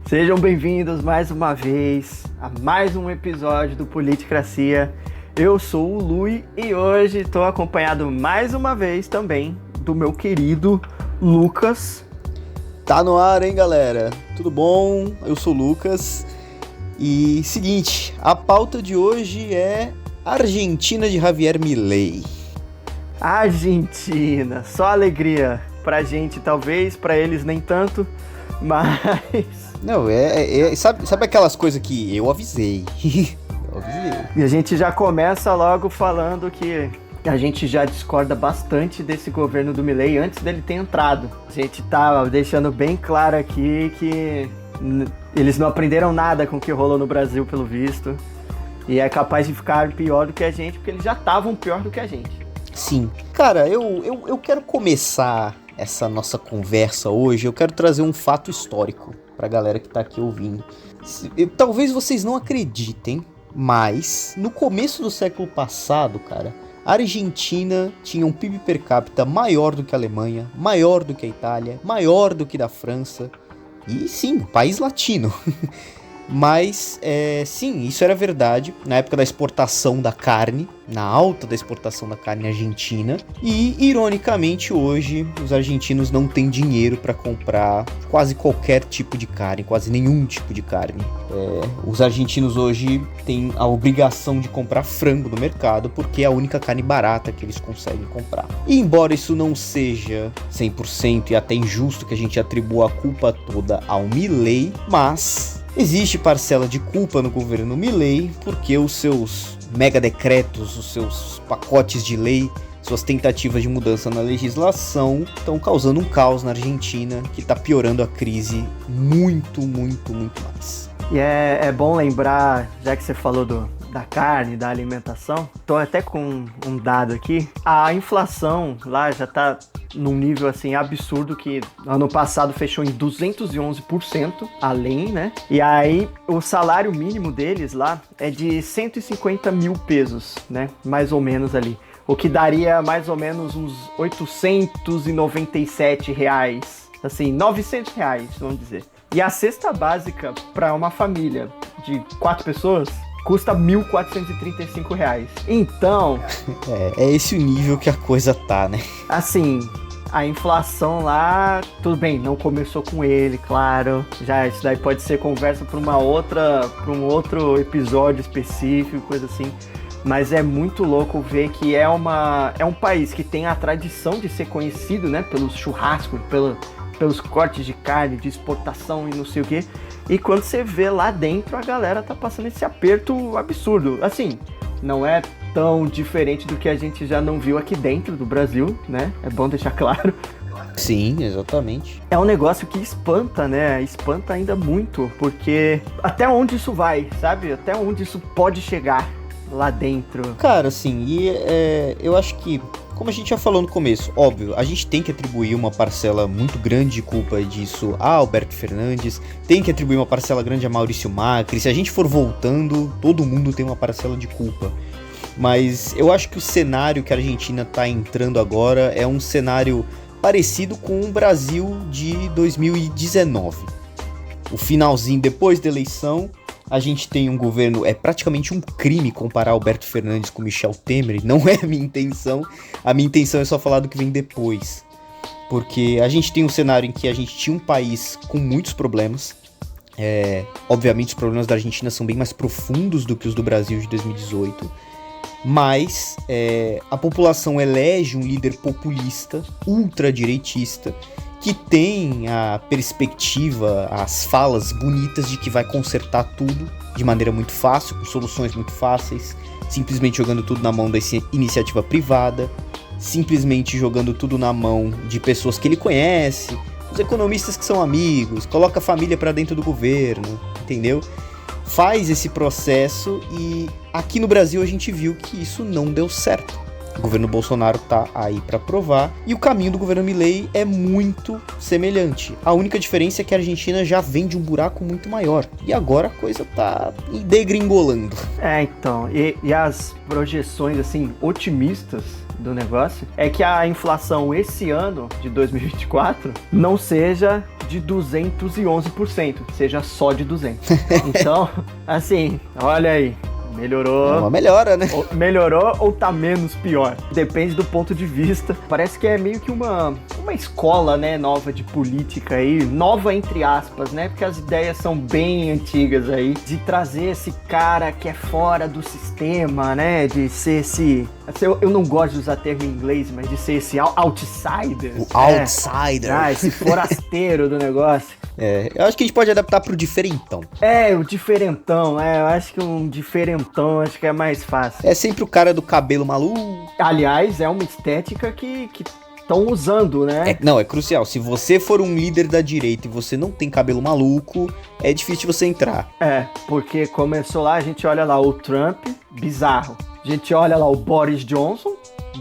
Sejam bem-vindos mais uma vez a mais um episódio do Politicracia. Eu sou o Lui e hoje estou acompanhado mais uma vez também do meu querido Lucas. Tá no ar, hein, galera? Tudo bom? Eu sou o Lucas. E seguinte, a pauta de hoje é Argentina de Javier Milei. Argentina, só alegria pra gente talvez, pra eles nem tanto, mas... Não, sabe aquelas coisas que eu avisei? Eu avisei. E a gente já começa logo falando que a gente já discorda bastante desse governo do Milei antes dele ter entrado. A gente tá deixando bem claro aqui que eles não aprenderam nada com o que rolou no Brasil, pelo visto. E é capaz de ficar pior do que a gente, porque eles já estavam pior do que a gente. Sim. Cara, eu quero começar essa nossa conversa hoje, eu quero trazer um fato histórico pra galera que tá aqui ouvindo. Talvez vocês não acreditem, mas no começo do século passado, cara, a Argentina tinha um PIB per capita maior do que a Alemanha, maior do que a Itália, maior do que da França. E sim, país latino. Mas, sim, isso era verdade na época da exportação da carne, na alta da exportação da carne argentina. E, ironicamente, hoje os argentinos não têm dinheiro para comprar quase qualquer tipo de carne, quase nenhum tipo de carne. Os argentinos hoje têm a obrigação de comprar frango no mercado porque é a única carne barata que eles conseguem comprar. E embora isso não seja 100% e até injusto que a gente atribua a culpa toda ao Milei, mas... existe parcela de culpa no governo Milei porque os seus mega decretos, os seus pacotes de lei, suas tentativas de mudança na legislação estão causando um caos na Argentina que está piorando a crise muito mais. E é bom lembrar, já que você falou da carne, da alimentação, tô até com um dado aqui, a inflação lá já tá num nível assim absurdo que ano passado fechou em 211% além, né? E aí o salário mínimo deles lá é de 150 mil pesos, né? Mais ou menos ali. O que daria mais ou menos uns 897 reais. Assim, 900 reais, vamos dizer. E a cesta básica para uma família de 4 pessoas custa R$ 1.435. Então... É esse o nível que a coisa tá, né? Assim... a inflação lá, tudo bem, não começou com ele, claro. Já isso daí pode ser conversa para um outro episódio específico, coisa assim. Mas é muito louco ver que é um país que tem a tradição de ser conhecido, né, pelos churrascos, pelos cortes de carne, de exportação e não sei o quê. E quando você vê lá dentro, a galera tá passando esse aperto absurdo. Assim, não é tão diferente do que a gente já não viu aqui dentro do Brasil, né? É bom deixar claro. Sim, exatamente. É um negócio que espanta, né? Espanta ainda muito, porque até onde isso vai, sabe? Até onde isso pode chegar lá dentro. Cara, assim, eu acho que, como a gente já falou no começo, óbvio, a gente tem que atribuir uma parcela muito grande de culpa disso a Alberto Fernandes, tem que atribuir uma parcela grande a Maurício Macri. Se a gente for voltando, todo mundo tem uma parcela de culpa. Mas eu acho que o cenário que a Argentina está entrando agora é um cenário parecido com o Brasil de 2019. O finalzinho, depois da eleição, a gente tem um governo... É praticamente um crime comparar Alberto Fernandes com Michel Temer. Não é a minha intenção. A minha intenção é só falar do que vem depois. Porque a gente tem um cenário em que a gente tinha um país com muitos problemas. Obviamente os problemas da Argentina são bem mais profundos do que os do Brasil de 2018. Mas a população elege um líder populista, ultradireitista, que tem a perspectiva, as falas bonitas de que vai consertar tudo de maneira muito fácil, com soluções muito fáceis, simplesmente jogando tudo na mão da iniciativa privada, simplesmente jogando tudo na mão de pessoas que ele conhece, os economistas que são amigos, coloca a família para dentro do governo, entendeu? Faz esse processo e aqui no Brasil a gente viu que isso não deu certo. O governo Bolsonaro tá aí para provar e o caminho do governo Milei é muito semelhante. A única diferença é que a Argentina já vem de um buraco muito maior e agora a coisa tá degringolando. Então, e as projeções assim otimistas do negócio é que a inflação esse ano de 2024 não seja de 211%, seja só de 200. Então, assim, olha aí. Melhorou. É uma melhora, né? Melhorou ou tá menos pior? Depende do ponto de vista. Parece que é meio que uma escola, né, nova de política aí. Nova entre aspas, né? Porque as ideias são bem antigas aí. De trazer esse cara que é fora do sistema, né? De ser esse... Eu não gosto de usar termo em inglês, mas de ser esse outsider. O outsider. Esse forasteiro do negócio. Eu acho que a gente pode adaptar pro diferentão. O diferentão, eu acho que um diferentão acho que é mais fácil. É sempre o cara do cabelo maluco. Aliás, é uma estética que estão usando, né? É crucial. Se você for um líder da direita e você não tem cabelo maluco, é difícil você entrar. Porque começou lá, a gente olha lá o Trump, bizarro. A gente olha lá o Boris Johnson,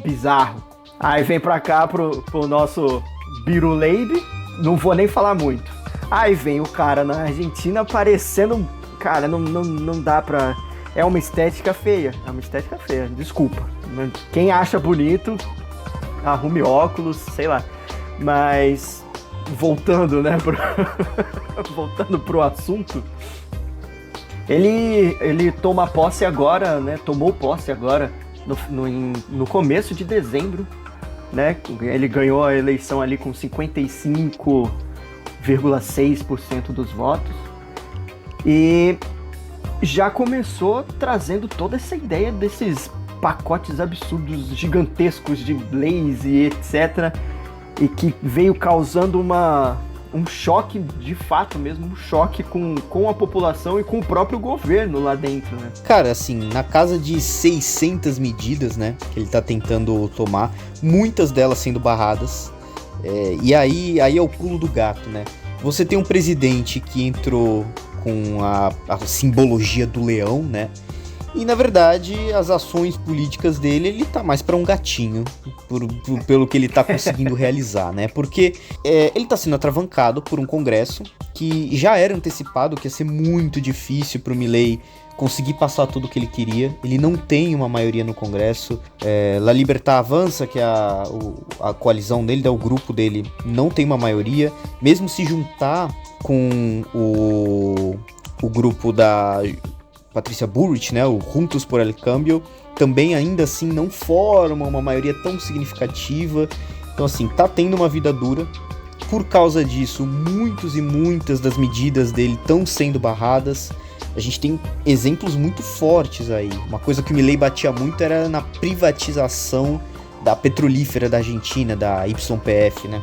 bizarro. Aí vem pra cá pro nosso Biruleibe, não vou nem falar muito. Aí vem o cara na Argentina parecendo... Cara, não dá pra... É uma estética feia. Desculpa. Quem acha bonito, arrume óculos, sei lá. Mas... Voltando, né? Voltando pro assunto. Ele toma posse agora, né? Tomou posse agora no começo de dezembro, né? Ele ganhou a eleição ali com 55,6% dos votos e já começou trazendo toda essa ideia desses pacotes absurdos, gigantescos de leis e etc. E que veio causando um choque, de fato mesmo, um choque com a população e com o próprio governo lá dentro, né? Cara, assim, na casa de 600 medidas, né, que ele tá tentando tomar, muitas delas sendo barradas. E aí é o pulo do gato, né? Você tem um presidente que entrou com a simbologia do leão, né? E, na verdade, as ações políticas dele, ele tá mais pra um gatinho, pelo que ele tá conseguindo realizar, né? Porque ele tá sendo atravancado por um congresso que já era antecipado, que ia ser muito difícil pro Milei conseguir passar tudo o que ele queria. Ele não tem uma maioria no congresso. La Libertad Avança, que é a coalizão dele, o grupo dele, não tem uma maioria. Mesmo se juntar com o grupo da Patrícia Bullrich, né, o Juntos por el Cambio, também ainda assim não forma uma maioria tão significativa. Então, assim, tá tendo uma vida dura. Por causa disso, muitos e muitas das medidas dele estão sendo barradas. A gente tem exemplos muito fortes aí. Uma coisa que o Milei batia muito era na privatização da petrolífera da Argentina, da YPF, né?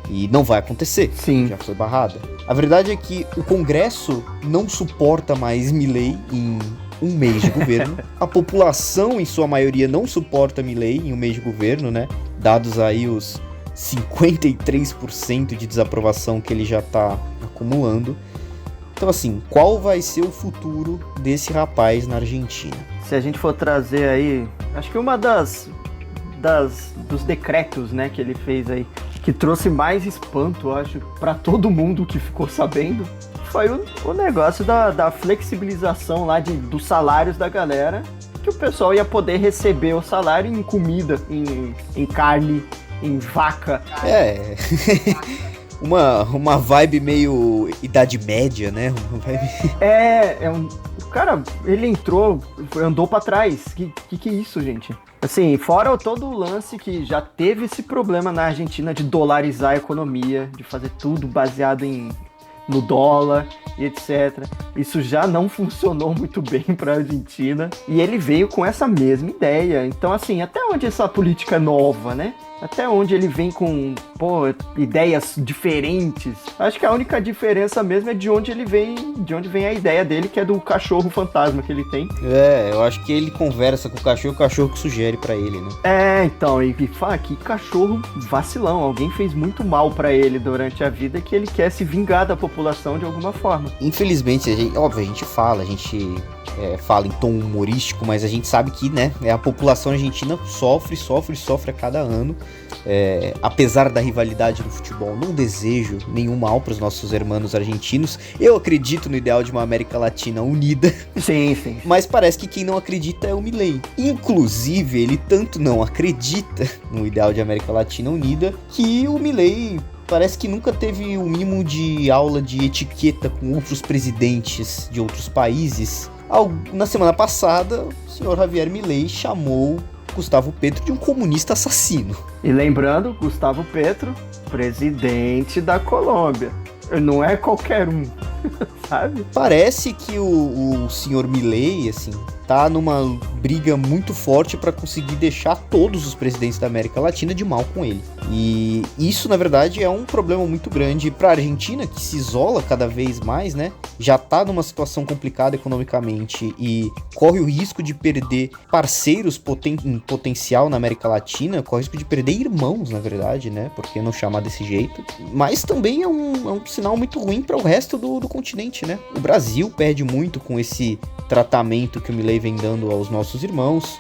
E não vai acontecer. Sim. Já foi barrada. A verdade é que o Congresso não suporta mais Milei em um mês de governo. A população, em sua maioria, não suporta Milei em um mês de governo, né? Dados aí os 53% de desaprovação que ele já tá acumulando. Então, assim, qual vai ser o futuro desse rapaz na Argentina? Se a gente for trazer aí, acho que uma dos decretos, né, que ele fez aí, que trouxe mais espanto, acho, pra todo mundo que ficou sabendo, foi o negócio da flexibilização lá dos salários da galera, que o pessoal ia poder receber o salário em comida, em carne, em vaca. Uma vibe meio Idade Média, né? O cara, ele andou pra trás. Que é isso, gente? Assim, fora todo o lance que já teve esse problema na Argentina de dolarizar a economia, de fazer tudo baseado no dólar e etc. Isso já não funcionou muito bem pra Argentina. E ele veio com essa mesma ideia. Então, assim, até onde essa política é nova, né? Até onde ele vem com, ideias diferentes. Acho que a única diferença mesmo é de onde vem a ideia dele, que é do cachorro fantasma que ele tem. Eu acho que ele conversa com o cachorro que sugere pra ele, né? Então, e fala que cachorro vacilão. Alguém fez muito mal pra ele durante a vida que ele quer se vingar da população de alguma forma. Infelizmente, a gente fala em tom humorístico, mas a gente sabe que, né, a população argentina sofre a cada ano. Apesar da rivalidade no futebol, não desejo nenhum mal para os nossos irmãos argentinos. Eu acredito no ideal de uma América Latina unida. Sim, sim. Mas parece que quem não acredita é o Milei. Inclusive, ele tanto não acredita no ideal de América Latina unida que o Milei parece que nunca teve o mínimo de aula de etiqueta com outros presidentes de outros países. Na semana passada, o senhor Javier Milei chamou Gustavo Petro de um comunista assassino. E lembrando, Gustavo Petro, presidente da Colômbia. Não é qualquer um, sabe? Parece que o senhor Milei, assim, tá numa briga muito forte para conseguir deixar todos os presidentes da América Latina de mal com ele. E isso, na verdade, é um problema muito grande para a Argentina, que se isola cada vez mais, né? Já tá numa situação complicada economicamente e corre o risco de perder parceiros em potencial na América Latina, corre o risco de perder irmãos, na verdade, né? Por que não chamar desse jeito? Mas também é um sinal muito ruim para o resto do continente, né? O Brasil perde muito com esse tratamento que o Milei vem dando aos nossos irmãos.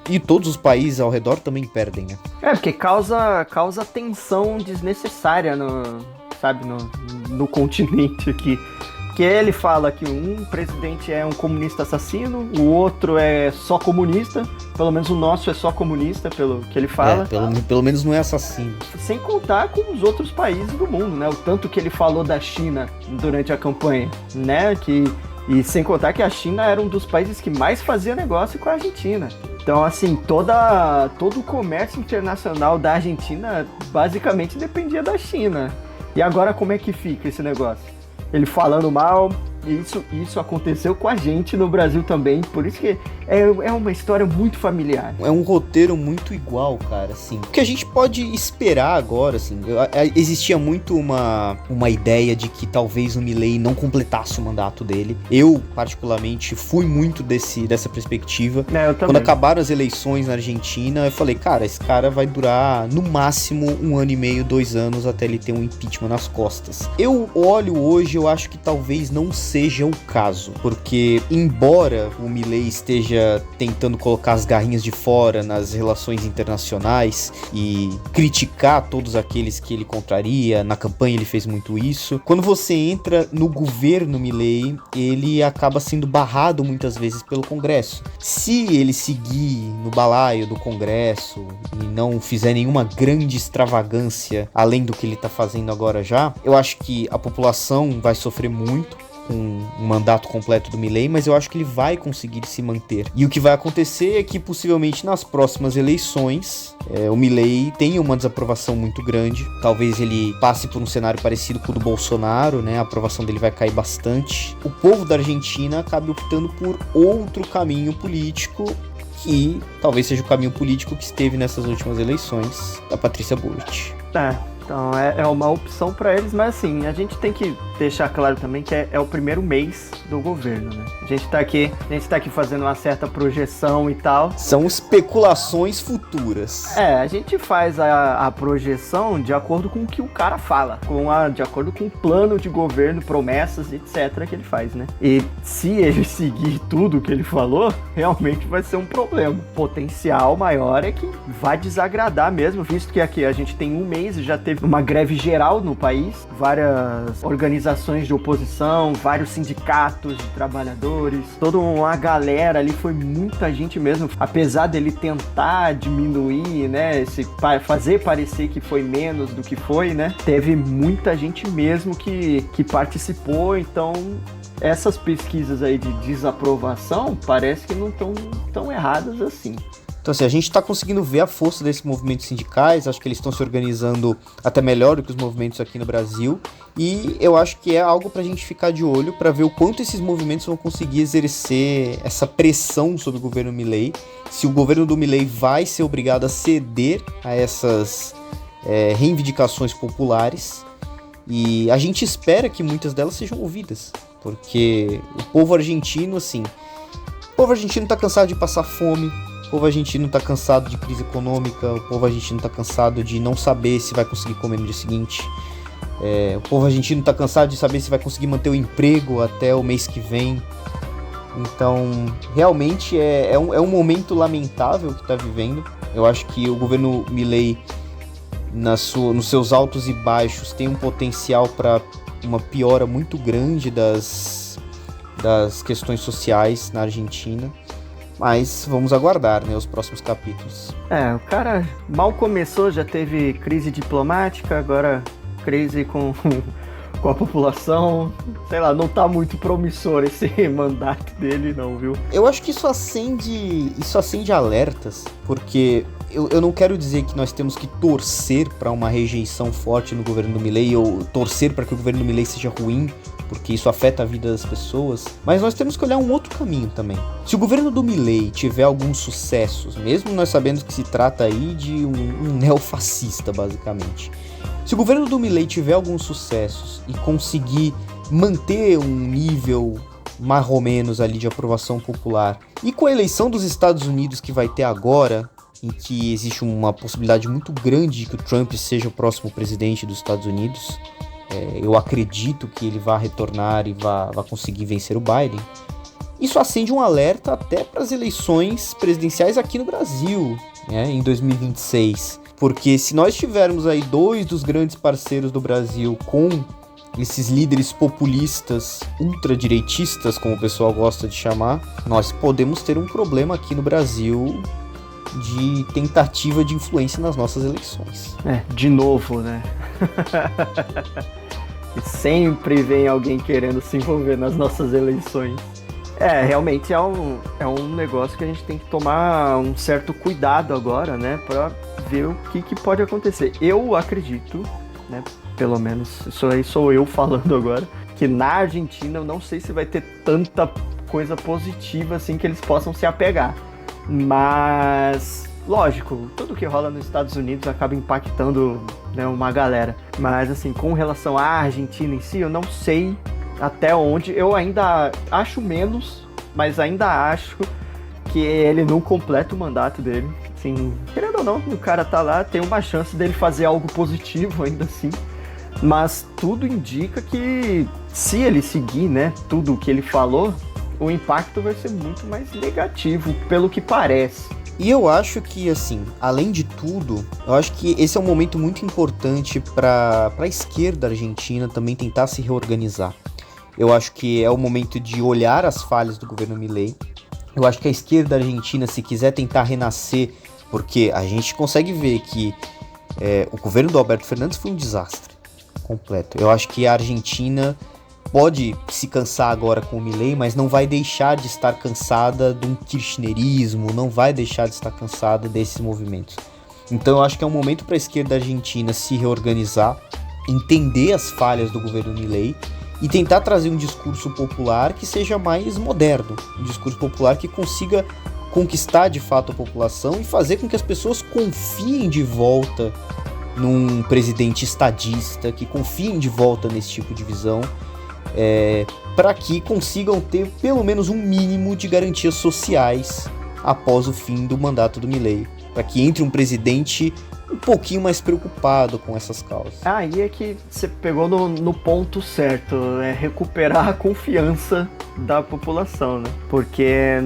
E todos os países ao redor também perdem, né? Porque causa tensão desnecessária no continente aqui. Porque ele fala que um presidente é um comunista assassino, o outro é só comunista, pelo menos o nosso é só comunista, pelo que ele fala. Pelo menos não é assassino. Sem contar com os outros países do mundo, né? O tanto que ele falou da China durante a campanha, né? E sem contar que a China era um dos países que mais fazia negócio com a Argentina. Então, assim, todo o comércio internacional da Argentina basicamente dependia da China. E agora como é que fica esse negócio? Ele falando mal, isso aconteceu com a gente no Brasil também, por isso que é uma história muito familiar. É um roteiro muito igual, cara, assim. O que a gente pode esperar agora, assim, existia muito uma ideia de que talvez o Milei não completasse o mandato dele. Eu, particularmente, fui muito dessa perspectiva. Eu também. Quando acabaram as eleições na Argentina, eu falei, cara, esse cara vai durar, no máximo, 1 ano e meio, 2 anos, até ele ter um impeachment nas costas. Eu olho hoje, eu acho que talvez não seja o caso, porque embora o Milei esteja tentando colocar as garrinhas de fora nas relações internacionais e criticar todos aqueles que ele contraria, na campanha ele fez muito isso, quando você entra no governo Milei, ele acaba sendo barrado muitas vezes pelo Congresso. Se ele seguir no balaio do Congresso e não fizer nenhuma grande extravagância além do que ele tá fazendo agora já, eu acho que a população vai sofrer muito com um mandato completo do Milei, mas eu acho que ele vai conseguir se manter. E o que vai acontecer é que possivelmente nas próximas eleições o Milei tenha uma desaprovação muito grande. Talvez ele passe por um cenário parecido com o do Bolsonaro, né? A aprovação dele vai cair bastante. O povo da Argentina acabe optando por outro caminho político, que talvez seja o caminho político que esteve nessas últimas eleições da Patrícia Bullrich. Então é uma opção para eles, mas assim, a gente tem que deixar claro também que é o primeiro mês do governo, né? A gente tá aqui fazendo uma certa projeção e tal. São especulações futuras. A gente faz a projeção de acordo com o que o cara fala, de acordo com o plano de governo, promessas, etc. que ele faz, né? E se ele seguir tudo que ele falou, realmente vai ser um problema. O potencial maior é que vai desagradar mesmo, visto que aqui a gente tem um mês e já teve uma greve geral no país, várias organizações de oposição, vários sindicatos de trabalhadores, toda uma galera ali, foi muita gente mesmo, apesar dele tentar diminuir, né, fazer parecer que foi menos do que foi, né, teve muita gente mesmo que participou. Então essas pesquisas aí de desaprovação parece que não estão tão erradas assim. Então, assim, a gente está conseguindo ver a força desses movimentos sindicais, acho que eles estão se organizando até melhor do que os movimentos aqui no Brasil, e eu acho que é algo para a gente ficar de olho, para ver o quanto esses movimentos vão conseguir exercer essa pressão sobre o governo Milei, se o governo do Milei vai ser obrigado a ceder a essas reivindicações populares, e a gente espera que muitas delas sejam ouvidas, porque o povo argentino, assim, tá cansado de passar fome, o povo argentino tá cansado de crise econômica, o povo argentino tá cansado de não saber se vai conseguir comer no dia seguinte. O povo argentino tá cansado de saber se vai conseguir manter o emprego até o mês que vem. Então, realmente é um momento lamentável que tá vivendo. Eu acho que o governo Milei, nos seus altos e baixos, tem um potencial para uma piora muito grande das questões sociais na Argentina. Mas vamos aguardar, né, os próximos capítulos. O cara mal começou, já teve crise diplomática, agora crise com a população. Sei lá, não tá muito promissor esse mandato dele não, viu? Eu acho que isso acende alertas, porque eu não quero dizer que nós temos que torcer para uma rejeição forte no governo do Milei, ou torcer para que o governo do Milei seja ruim, porque isso afeta a vida das pessoas, mas nós temos que olhar um outro caminho também. Se o governo do Milei tiver alguns sucessos, mesmo nós sabendo que se trata aí de um neofascista, basicamente, se o governo do Milei tiver alguns sucessos e conseguir manter um nível mais ou menos ali de aprovação popular, e com a eleição dos Estados Unidos que vai ter agora, em que existe uma possibilidade muito grande de que o Trump seja o próximo presidente dos Estados Unidos, eu acredito que ele vai retornar e vai conseguir vencer o Biden. Isso acende um alerta até para as eleições presidenciais aqui no Brasil, né, em 2026. Porque se nós tivermos aí dois dos grandes parceiros do Brasil com esses líderes populistas, ultradireitistas, como o pessoal gosta de chamar, nós podemos ter um problema aqui no Brasil de tentativa de influência nas nossas eleições. De novo, né? E sempre vem alguém querendo se envolver nas nossas eleições. Realmente é um negócio que a gente tem que tomar um certo cuidado agora, né? Pra ver o que pode acontecer. Eu acredito, né? Pelo menos, isso aí sou eu falando agora, que na Argentina eu não sei se vai ter tanta coisa positiva assim que eles possam se apegar. Mas, lógico, tudo que rola nos Estados Unidos acaba impactando, né, uma galera. Mas, assim, com relação à Argentina em si, eu não sei até onde. Eu ainda acho menos, mas ainda acho que ele não completa o mandato dele. Assim, querendo ou não, o cara tá lá, tem uma chance dele fazer algo positivo ainda assim. Mas tudo indica que, se ele seguir, né, tudo o que ele falou, o impacto vai ser muito mais negativo, pelo que parece. E eu acho que, assim, além de tudo, eu acho que esse é um momento muito importante para a esquerda argentina também tentar se reorganizar. Eu acho que é o momento de olhar as falhas do governo Milei. Eu acho que a esquerda argentina, se quiser tentar renascer, porque a gente consegue ver que o governo do Alberto Fernandes foi um desastre completo. Eu acho que a Argentina pode se cansar agora com o Milei, mas não vai deixar de estar cansada de um kirchnerismo, não vai deixar de estar cansada desses movimentos. Então eu acho que é um momento para a esquerda argentina se reorganizar, entender as falhas do governo Milei e tentar trazer um discurso popular que seja mais moderno, um discurso popular que consiga conquistar de fato a população e fazer com que as pessoas confiem de volta num presidente estadista, que confiem de volta nesse tipo de visão, para que consigam ter pelo menos um mínimo de garantias sociais após o fim do mandato do Milei, para que entre um presidente um pouquinho mais preocupado com essas causas. Aí é que você pegou no ponto certo, recuperar a confiança da população, né? Porque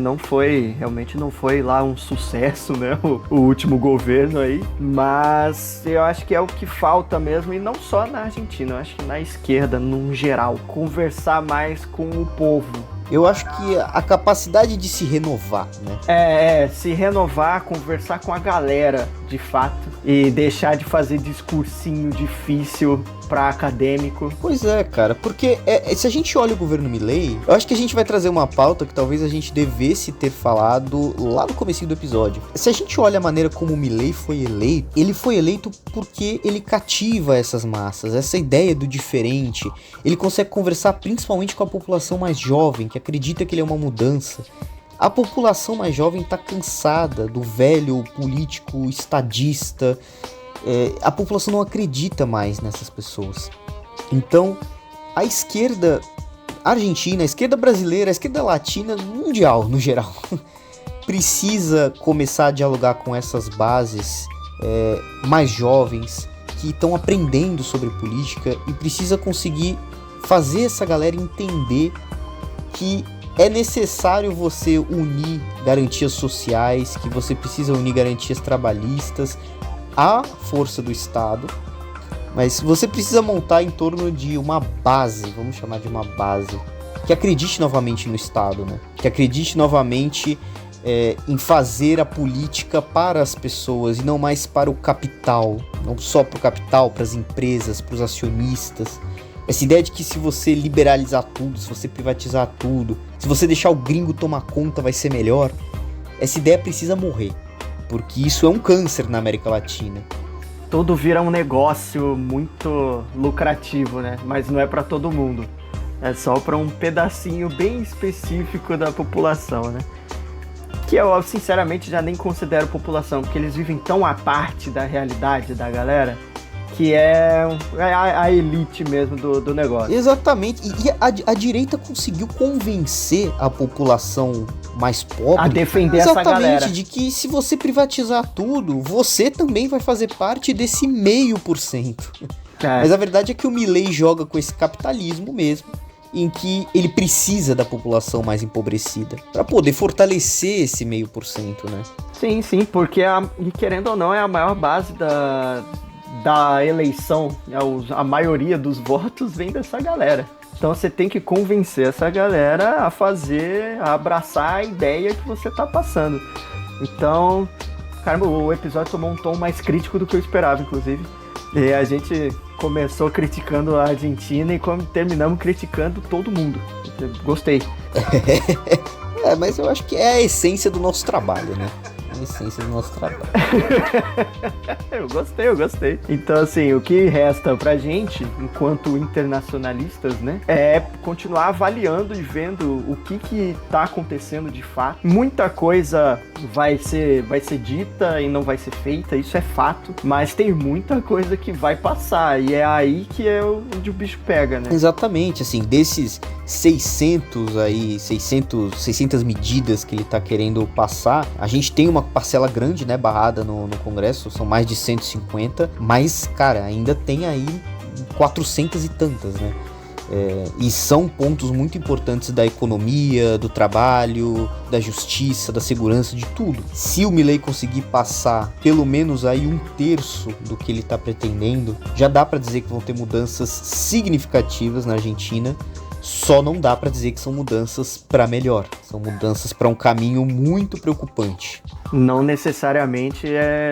realmente não foi lá um sucesso, né? O último governo aí, mas eu acho que é o que falta mesmo, e não só na Argentina, eu acho que na esquerda, num geral, conversar mais com o povo. Eu acho que a capacidade de se renovar, né? Se renovar, conversar com a galera, de fato, e deixar de fazer discursinho difícil pra acadêmico. Pois é, cara, porque se a gente olha o governo Milei, eu acho que a gente vai trazer uma pauta que talvez a gente devesse ter falado lá no comecinho do episódio. Se a gente olha a maneira como o Milei foi eleito, ele foi eleito porque ele cativa essas massas, essa ideia do diferente. Ele consegue conversar principalmente com a população mais jovem, que acredita que ele é uma mudança. A população mais jovem está cansada do velho político estadista. A população não acredita mais nessas pessoas. Então, a esquerda argentina, a esquerda brasileira, a esquerda latina, mundial no geral, precisa começar a dialogar com essas bases mais jovens que estão aprendendo sobre política, e precisa conseguir fazer essa galera entender que é necessário você unir garantias sociais, que você precisa unir garantias trabalhistas à força do Estado, mas você precisa montar em torno de uma base, vamos chamar de uma base, que acredite novamente no Estado, né? Que acredite novamente em fazer a política para as pessoas e não mais para o capital, não só para o capital, para as empresas, para os acionistas. Essa ideia de que se você liberalizar tudo, se você privatizar tudo, se você deixar o gringo tomar conta vai ser melhor, essa ideia precisa morrer, porque isso é um câncer na América Latina. Tudo vira um negócio muito lucrativo, né? Mas não é para todo mundo. É só para um pedacinho bem específico da população, né? Que eu, sinceramente, já nem considero população, porque eles vivem tão à parte da realidade da galera, que é a elite mesmo do negócio. Exatamente, e a direita conseguiu convencer a população mais pobre a defender essa galera. Exatamente, de que se você privatizar tudo, você também vai fazer parte desse 0,5%. Mas a verdade é que o Milei joga com esse capitalismo mesmo, em que ele precisa da população mais empobrecida para poder fortalecer esse 0,5%, né? Sim, porque e querendo ou não, é a maior base da eleição, a maioria dos votos vem dessa galera. Então você tem que convencer essa galera a abraçar a ideia que você tá passando. Então, caramba, o episódio tomou um tom mais crítico do que eu esperava, inclusive. E a gente começou criticando a Argentina e terminamos criticando todo mundo. Gostei. Mas eu acho que é a essência do nosso trabalho, né? A essência do nosso trabalho. Eu gostei. Então, assim, o que resta pra gente, enquanto internacionalistas, né, é continuar avaliando e vendo o que tá acontecendo de fato. Muita coisa vai ser dita e não vai ser feita, isso é fato, mas tem muita coisa que vai passar, e é aí que é onde o bicho pega, né? Exatamente, assim, desses 600 medidas que ele tá querendo passar, a gente tem uma parcela grande, né, barrada no Congresso, são mais de 150, mas, cara, ainda tem aí 400 e tantas, né? E são pontos muito importantes da economia, do trabalho, da justiça, da segurança, de tudo. Se o Milei conseguir passar pelo menos aí 1/3 do que ele tá pretendendo, já dá pra dizer que vão ter mudanças significativas na Argentina. Só não dá pra dizer que são mudanças pra melhor. São mudanças pra um caminho muito preocupante. Não necessariamente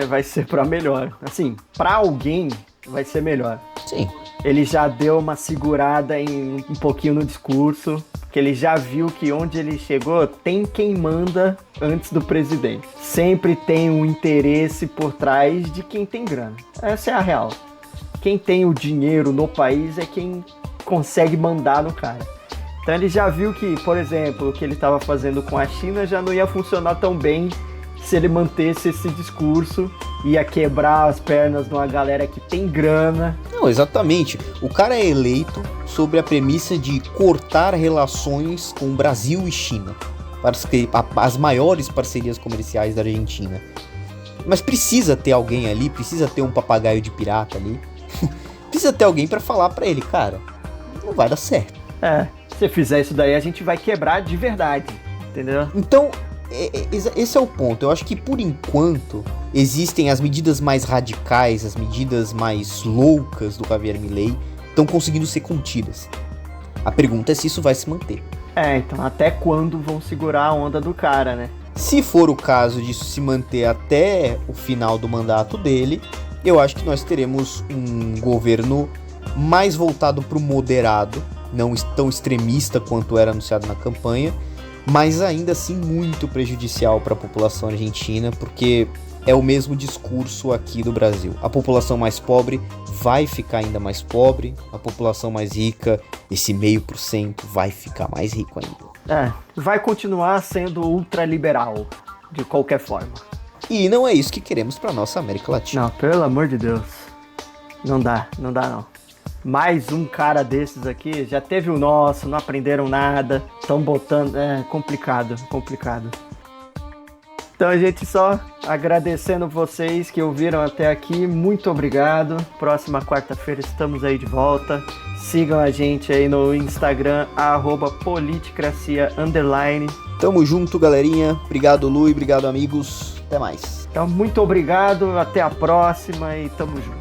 vai ser pra melhor. Assim, pra alguém vai ser melhor. Sim. Ele já deu uma segurada um pouquinho no discurso, que ele já viu que onde ele chegou tem quem manda antes do presidente. Sempre tem um interesse por trás de quem tem grana. Essa é a real. Quem tem o dinheiro no país é quem consegue mandar no cara. Então ele já viu que, por exemplo, o que ele estava fazendo com a China já não ia funcionar tão bem se ele mantesse esse discurso, ia quebrar as pernas de uma galera que tem grana. Não, exatamente. O cara é eleito sobre a premissa de cortar relações com Brasil e China, para as maiores parcerias comerciais da Argentina. Mas precisa ter alguém ali, precisa ter um papagaio de pirata ali, precisa ter alguém para falar para ele, cara, não vai dar certo. Se fizer isso daí a gente vai quebrar de verdade, entendeu? Então, esse é o ponto. Eu acho que por enquanto existem as medidas mais radicais, as medidas mais loucas do Javier Milei estão conseguindo ser contidas. A pergunta é se isso vai se manter. Então até quando vão segurar a onda do cara, né? Se for o caso disso se manter até o final do mandato dele, eu acho que nós teremos um governo mais voltado para o moderado, não tão extremista quanto era anunciado na campanha, mas ainda assim muito prejudicial para a população argentina, porque é o mesmo discurso aqui do Brasil. A população mais pobre vai ficar ainda mais pobre, a população mais rica, esse 0,5%, vai ficar mais rico ainda. Vai continuar sendo ultraliberal, de qualquer forma. E não é isso que queremos para nossa América Latina. Não, pelo amor de Deus. Não dá não. Mais um cara desses aqui, já teve o nosso, não aprenderam nada, estão botando... complicado. Então, gente, só agradecendo vocês que ouviram até aqui, muito obrigado. Próxima quarta-feira estamos aí de volta. Sigam a gente aí no Instagram, @politicracia_. Tamo junto, galerinha. Obrigado, Lu, e obrigado, amigos. Até mais. Então, muito obrigado, até a próxima e tamo junto.